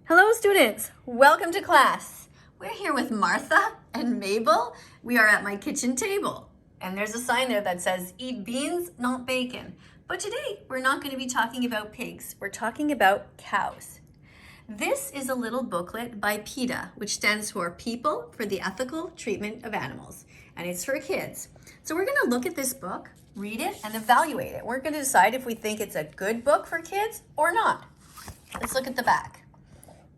Hello students, welcome to class. We're here with Martha and Mabel. We are at my kitchen table and there's a sign there that says eat beans, not bacon. But today we're not going to be talking about pigs, we're talking about cows. This is a little booklet by PETA, which stands for People for the Ethical Treatment of Animals, and it's for kids. So we're going to look at this book, read it, and evaluate it. We're going to decide if we think it's a good book for kids or not. Let's look at the back.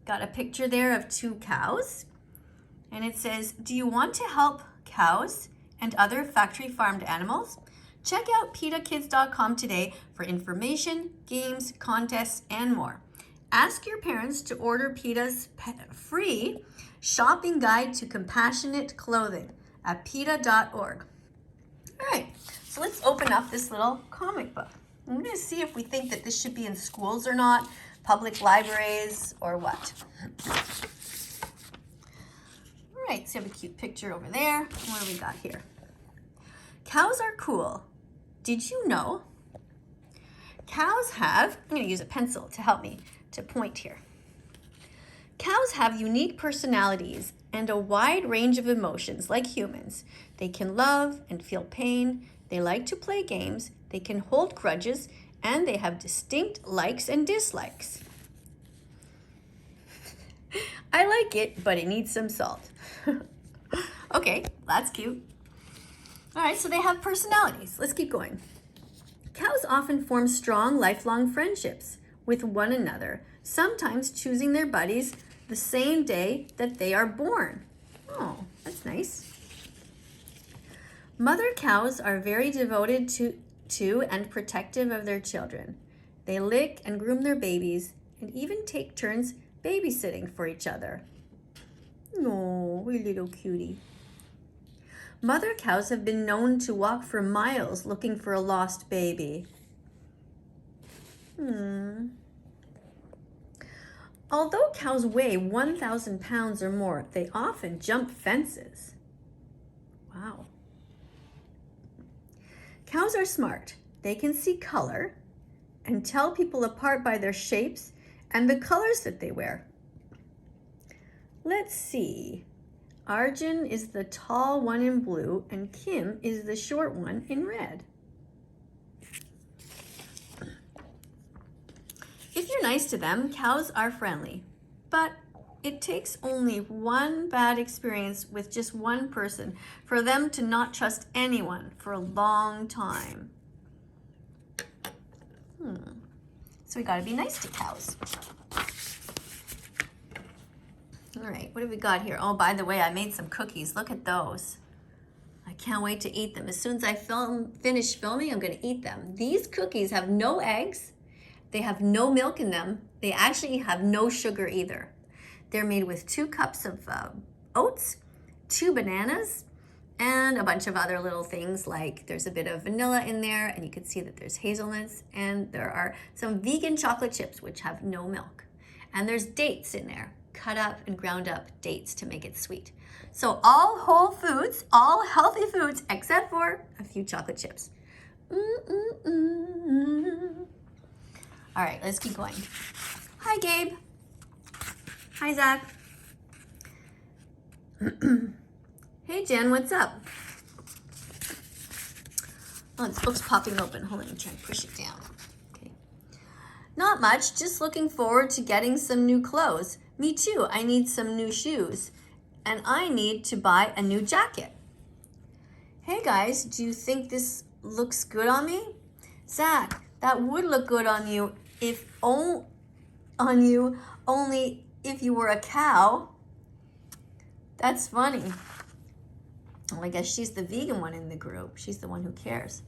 Got a picture there of two cows, and it says, do you want to help cows and other factory farmed animals? Check out PETAKids.com today for information, games, contests, and more. Ask your parents to order PETA's free shopping guide to compassionate clothing at PETA.org. All right, so let's open up this little comic book. I'm going to see if we think that this should be in schools or not, public libraries, or what. All right, so you have a cute picture over there. What do we got here? Cows are cool. Did you know? Cows have, I'm going to use a pencil to help me to point here. Cows have unique personalities and a wide range of emotions like humans. They can love and feel pain. They like to play games. They can hold grudges, and they have distinct likes and dislikes. I like it, but it needs some salt. Okay, that's cute. All right, so they have personalities. Let's keep going. Cows often form strong, lifelong friendships with one another, sometimes choosing their buddies the same day that they are born. Oh, that's nice. Mother cows are very devoted to and protective of their children. They lick and groom their babies and even take turns babysitting for each other. Oh, we little cutie. Mother cows have been known to walk for miles looking for a lost baby. Although cows weigh 1,000 pounds or more, they often jump fences. Wow. Cows are smart. They can see color and tell people apart by their shapes and the colors that they wear. Let's see. Arjun is the tall one in blue and Kim is the short one in red. If you're nice to them, cows are friendly, but it takes only one bad experience with just one person for them to not trust anyone for a long time. So we gotta be nice to cows. All right, what have we got here? Oh, by the way, I made some cookies. Look at those. I can't wait to eat them. As soon as I finish filming, I'm gonna eat them. These cookies have no eggs. They have no milk in them. They actually have no sugar either. They're made with 2 cups of oats, 2 bananas, and a bunch of other little things, like there's a bit of vanilla in there, and you can see that there's hazelnuts, and there are some vegan chocolate chips which have no milk. And there's dates in there, cut up and ground up dates to make it sweet. So all whole foods, all healthy foods, except for a few chocolate chips. All right, let's keep going. Hi, Gabe. Hi, Zach. Hey, Jen, what's up? Oh, this book's popping open. Hold on, I'm trying to push it down. Okay. Not much, just looking forward to getting some new clothes. Me too, I need some new shoes. And I need to buy a new jacket. Hey, guys, do you think this looks good on me? Zach, that would look good on you only if you were a cow. That's funny. Well, I guess she's the vegan one in the group. She's the one who cares.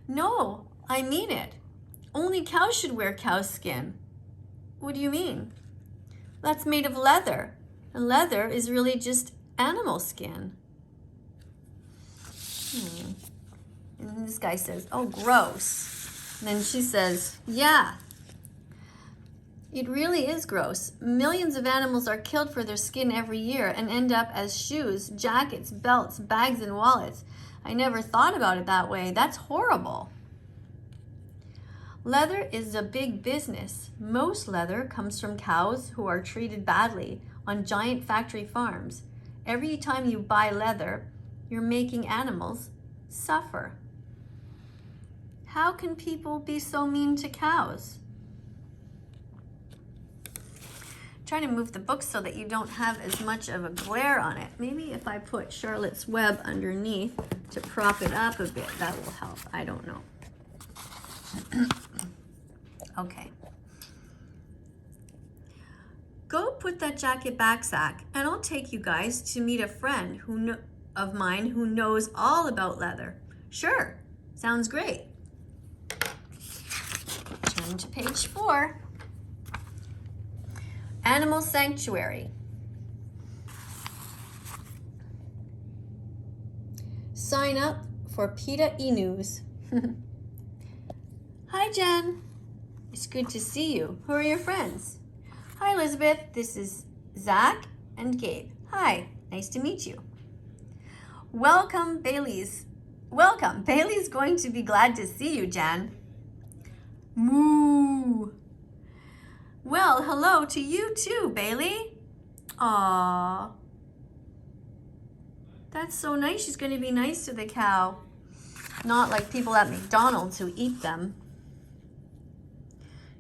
No, I mean it. Only cows should wear cow skin. What do you mean? That's made of leather. And leather is really just animal skin. And this guy says, oh, gross. And then she says, yeah. It really is gross. Millions of animals are killed for their skin every year and end up as shoes, jackets, belts, bags, and wallets. I never thought about it that way. That's horrible. Leather is a big business. Most leather comes from cows who are treated badly on giant factory farms. Every time you buy leather, you're making animals suffer. How can people be so mean to cows? Trying to move the book so that you don't have as much of a glare on it. Maybe if I put Charlotte's Web underneath to prop it up a bit, that will help. I don't know. Okay. Go put that jacket back, Zach, and I'll take you guys to meet a friend of mine who knows all about leather. Sure, sounds great. Turn to page 4. Animal Sanctuary. Sign up for PETA e-news. Hi, Jen. It's good to see you. Who are your friends? Hi, Elizabeth. This is Zach and Gabe. Hi, nice to meet you. Welcome, Bailey's. Welcome. Bailey's going to be glad to see you, Jan. Moo. Well, hello to you too, Bailey. Aww. That's so nice. She's going to be nice to the cow. Not like people at McDonald's who eat them.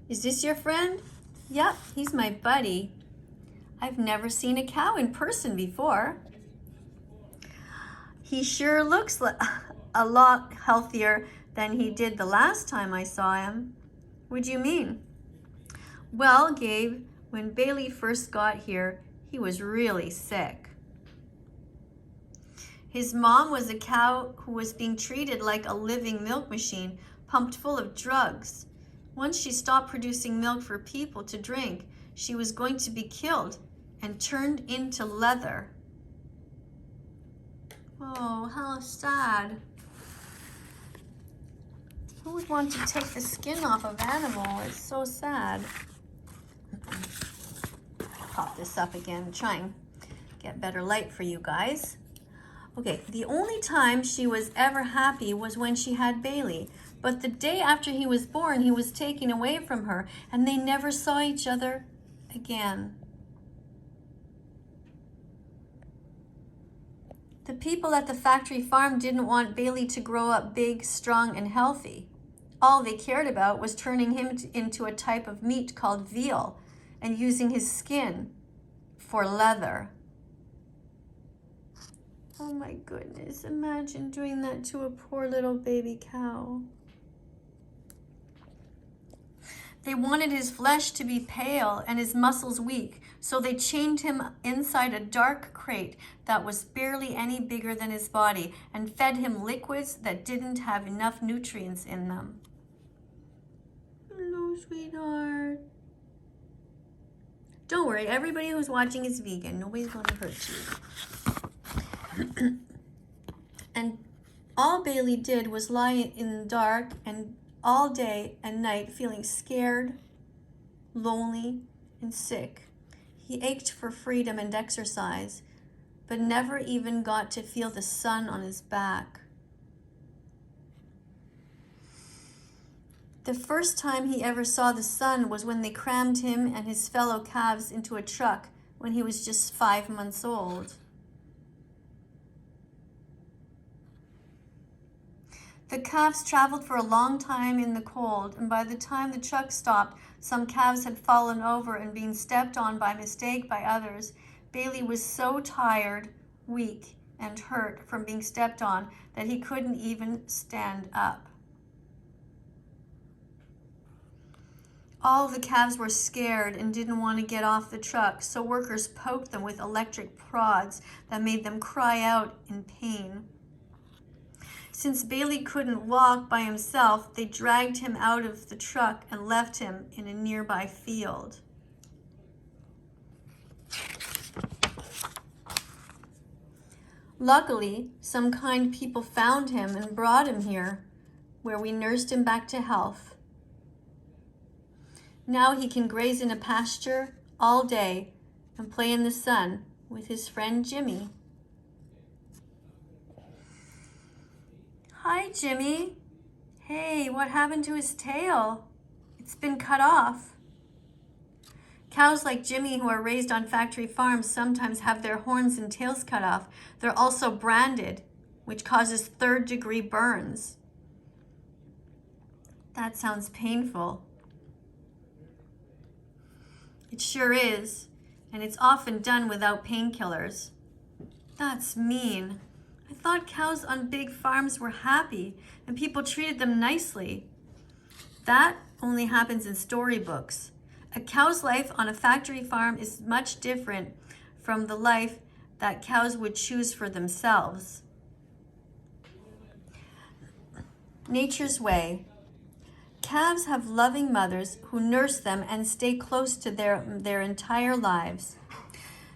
Is this your friend? Yep, he's my buddy. I've never seen a cow in person before. He sure looks a lot healthier than he did the last time I saw him. What do you mean? Well, Gabe, when Bailey first got here, he was really sick. His mom was a cow who was being treated like a living milk machine, pumped full of drugs. Once she stopped producing milk for people to drink, she was going to be killed and turned into leather. Oh, how sad. Who would want to take the skin off of an animal? It's so sad. Pop this up again, try and get better light for you guys. Okay, the only time she was ever happy was when she had Bailey. But the day after he was born, he was taken away from her, and they never saw each other again. The people at the factory farm didn't want Bailey to grow up big, strong, and healthy. All they cared about was turning him into a type of meat called veal and using his skin for leather. Oh my goodness, imagine doing that to a poor little baby cow. They wanted his flesh to be pale and his muscles weak, so they chained him inside a dark crate that was barely any bigger than his body and fed him liquids that didn't have enough nutrients in them. Hello, sweetheart. Don't worry, everybody who's watching is vegan. Nobody's going to hurt you. And all Bailey did was lie in the dark and all day and night feeling scared, lonely, and sick. He ached for freedom and exercise, but never even got to feel the sun on his back. The first time he ever saw the sun was when they crammed him and his fellow calves into a truck when he was just 5 months old. The calves traveled for a long time in the cold, and by the time the truck stopped, some calves had fallen over and been stepped on by mistake by others. Bailey was so tired, weak, and hurt from being stepped on that he couldn't even stand up. All the calves were scared and didn't want to get off the truck, so workers poked them with electric prods that made them cry out in pain. Since Bailey couldn't walk by himself, they dragged him out of the truck and left him in a nearby field. Luckily, some kind people found him and brought him here, where we nursed him back to health. Now he can graze in a pasture all day and play in the sun with his friend Jimmy. Hi, Jimmy. Hey, what happened to his tail? It's been cut off. Cows like Jimmy, who are raised on factory farms, sometimes have their horns and tails cut off. They're also branded, which causes third-degree burns. That sounds painful. It sure is, and it's often done without painkillers. That's mean. I thought cows on big farms were happy and people treated them nicely. That only happens in storybooks. A cow's life on a factory farm is much different from the life that cows would choose for themselves. Nature's way. Calves have loving mothers who nurse them and stay close to their entire lives.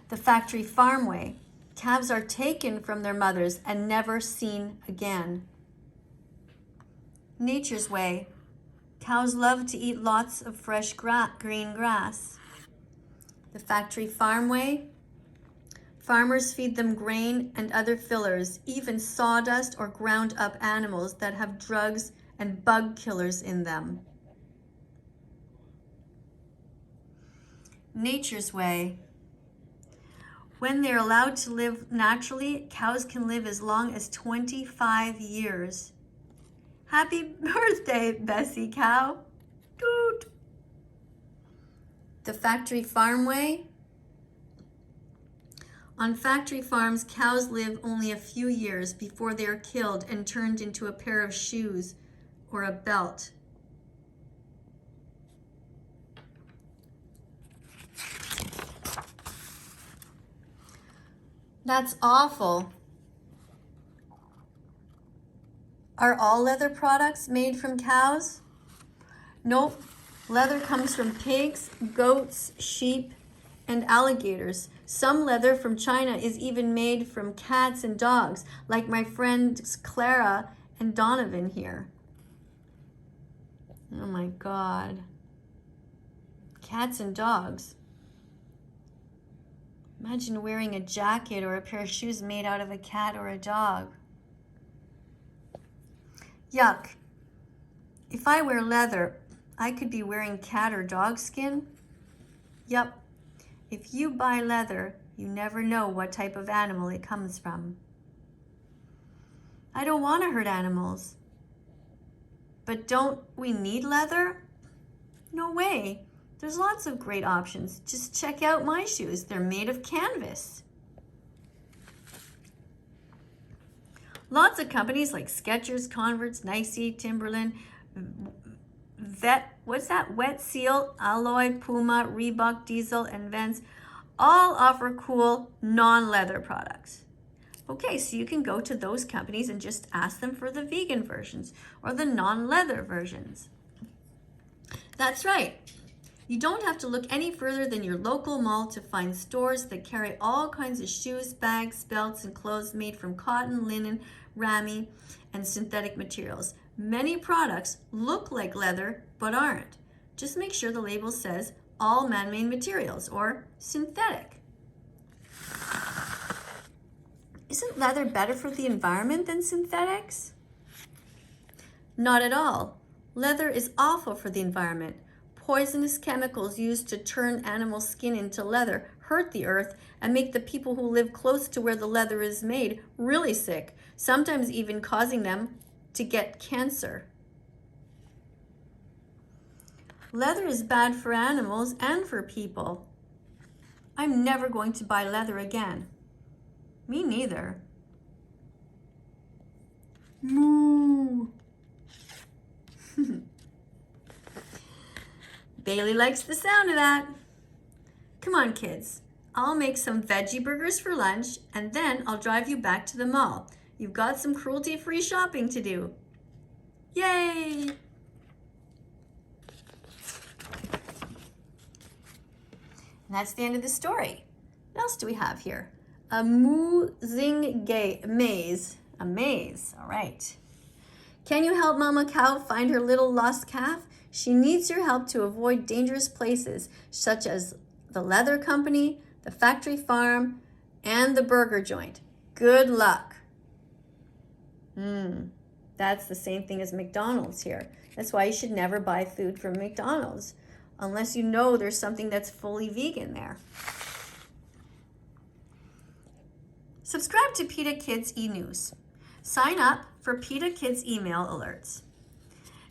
The factory farm way. Calves are taken from their mothers and never seen again. Nature's way. Cows love to eat lots of fresh green grass. The factory farm way. Farmers feed them grain and other fillers, even sawdust or ground up animals that have drugs and bug killers in them. Nature's way. When they're allowed to live naturally, cows can live as long as 25 years. Happy birthday, Bessie cow. Toot. The factory farm way. On factory farms, cows live only a few years before they are killed and turned into a pair of shoes or a belt. That's awful. Are all leather products made from cows? Nope. Leather comes from pigs, goats, sheep, and alligators. Some leather from China is even made from cats and dogs, like my friends Clara and Donovan here. Oh my God. Cats and dogs. Imagine wearing a jacket or a pair of shoes made out of a cat or a dog. Yuck. If I wear leather, I could be wearing cat or dog skin? Yep. If you buy leather, you never know what type of animal it comes from. I don't want to hurt animals. But don't we need leather? No way. There's lots of great options. Just check out my shoes. They're made of canvas. Lots of companies like Skechers, Converse, Nike, Timberland, Wet Seal, Alloy, Puma, Reebok, Diesel, and Vans all offer cool non-leather products. Okay, so you can go to those companies and just ask them for the vegan versions or the non-leather versions. That's right. You don't have to look any further than your local mall to find stores that carry all kinds of shoes, bags, belts, and clothes made from cotton, linen, ramie, and synthetic materials. Many products look like leather, but aren't. Just make sure the label says all man-made materials or synthetic. Isn't leather better for the environment than synthetics? Not at all. Leather is awful for the environment. Poisonous chemicals used to turn animal skin into leather hurt the earth and make the people who live close to where the leather is made really sick, sometimes even causing them to get cancer. Leather is bad for animals and for people. I'm never going to buy leather again. Me neither. Moo. Bailey likes the sound of that. Come on, kids. I'll make some veggie burgers for lunch, and then I'll drive you back to the mall. You've got some cruelty-free shopping to do. Yay! And that's the end of the story. What else do we have here? A maze. A maze, all right. Can you help Mama Cow find her little lost calf? She needs your help to avoid dangerous places, such as the leather company, the factory farm, and the burger joint. Good luck. That's the same thing as McDonald's here. That's why you should never buy food from McDonald's unless you know there's something that's fully vegan there. Subscribe to PETA Kids e-News. Sign up for PETA Kids email alerts.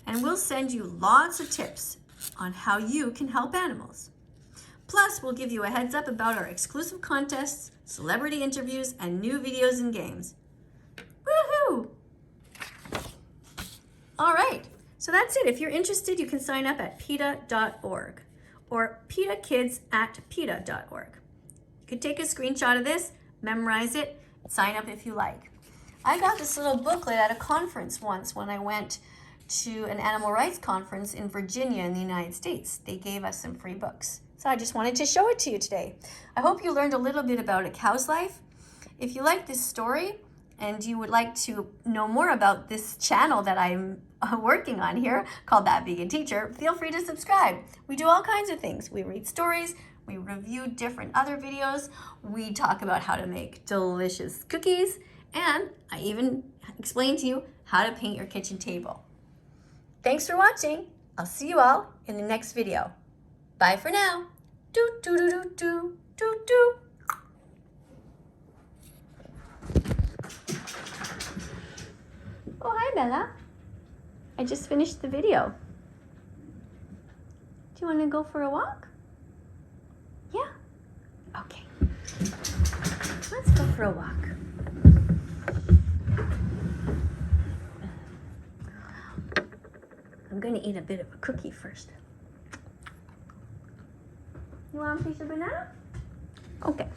And we'll send you lots of tips on how you can help animals. Plus, we'll give you a heads up about our exclusive contests, celebrity interviews, and new videos and games. Woohoo! All right, so that's it. If you're interested, you can sign up at PETA.org or PETAkids@PETA.org. You can take a screenshot of this, memorize it, sign up if you like. I got this little booklet at a conference once when I went to an animal rights conference in Virginia in the United States. They gave us some free books. So I just wanted to show it to you today. I hope you learned a little bit about a cow's life. If you like this story and you would like to know more about this channel that I'm working on here called That Vegan Teacher, feel free to subscribe. We do all kinds of things. We read stories, we review different other videos, we talk about how to make delicious cookies, and I even explain to you how to paint your kitchen table. Thanks for watching. I'll see you all in the next video. Bye for now. Do do do do do do do. Oh, hi Bella. I just finished the video. Do you want to go for a walk? Yeah? Okay. Let's go for a walk. I'm going to eat a bit of a cookie first. You want a piece of banana? Okay.